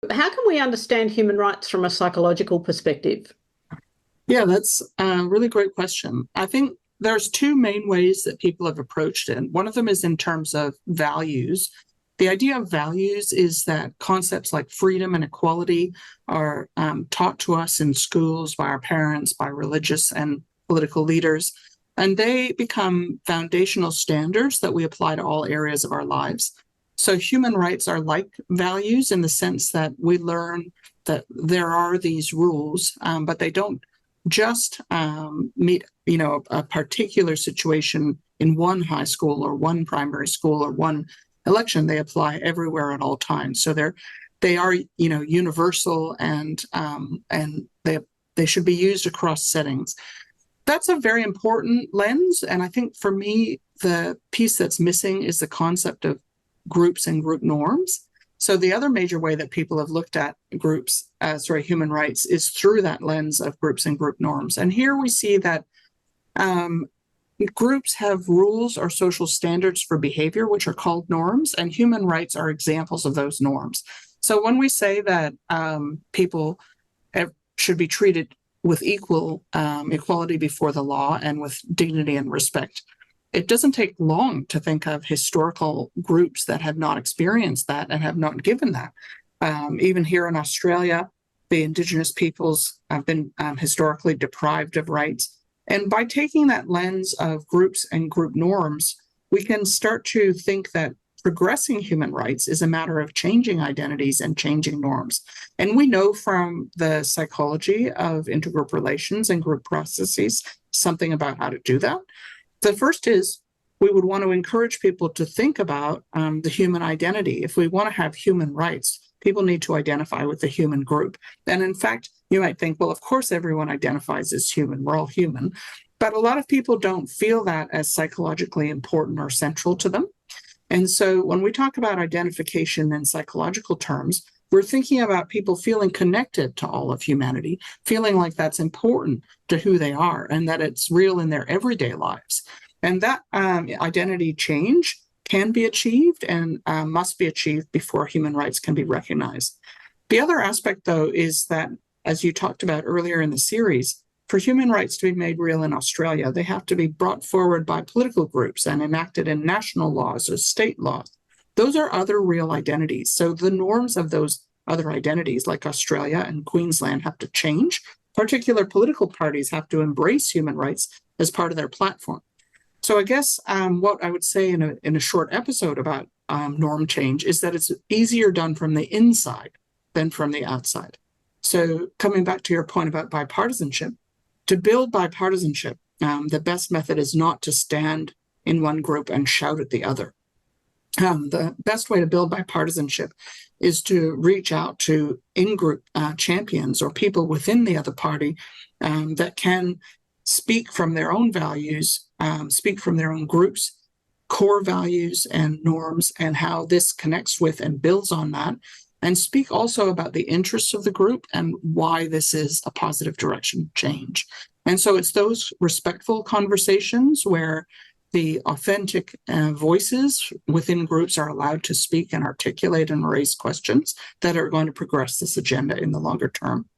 How can we understand human rights from a psychological perspective? Yeah, that's a really great question. I think there's two main ways that people have approached it. One of them is in terms of values. The idea of values is that concepts like freedom and equality are taught to us in schools by our parents, by religious and political leaders, and they become foundational standards that we apply to all areas of our lives. So human rights are like values in the sense that we learn that there are these rules, but they don't just meet, a particular situation in one high school or one primary school or one election. They apply everywhere at all times. So they are, universal and they should be used across settings. That's a very important lens. And I think for me, the piece that's missing is the concept of groups and group norms. So the other major way that people have looked at human rights is through that lens of groups and group norms. And here we see that groups have rules or social standards for behavior, which are called norms, and human rights are examples of those norms. So when we say that people should be treated with equal equality before the law and with dignity and respect, it doesn't take long to think of historical groups that have not experienced that and have not given that. Even here in Australia, the Indigenous peoples have been historically deprived of rights. And by taking that lens of groups and group norms, we can start to think that progressing human rights is a matter of changing identities and changing norms. And we know from the psychology of intergroup relations and group processes something about how to do that. The first is we would want to encourage people to think about the human identity. If we want to have human rights, people need to identify with the human group. And in fact, you might think, well, of course, everyone identifies as human. We're all human. But a lot of people don't feel that as psychologically important or central to them. And so when we talk about identification in psychological terms, we're thinking about people feeling connected to all of humanity, feeling like that's important to who they are and that it's real in their everyday lives. And that identity change can be achieved and must be achieved before human rights can be recognized. The other aspect, though, is that, as you talked about earlier in the series, for human rights to be made real in Australia, they have to be brought forward by political groups and enacted in national laws or state laws. Those are other real identities. So the norms of those other identities, like Australia and Queensland, have to change. Particular political parties have to embrace human rights as part of their platform. So I guess what I would say in a short episode about norm change is that it's easier done from the inside than from the outside. So coming back to your point about bipartisanship, to build bipartisanship, the best method is not to stand in one group and shout at the other. The best way to build bipartisanship is to reach out to in-group champions or people within the other party that can speak from their own values, speak from their own groups, core values and norms, and how this connects with and builds on that, and speak also about the interests of the group and why this is a positive direction change. And so it's those respectful conversations where the authentic voices within groups are allowed to speak and articulate and raise questions that are going to progress this agenda in the longer term.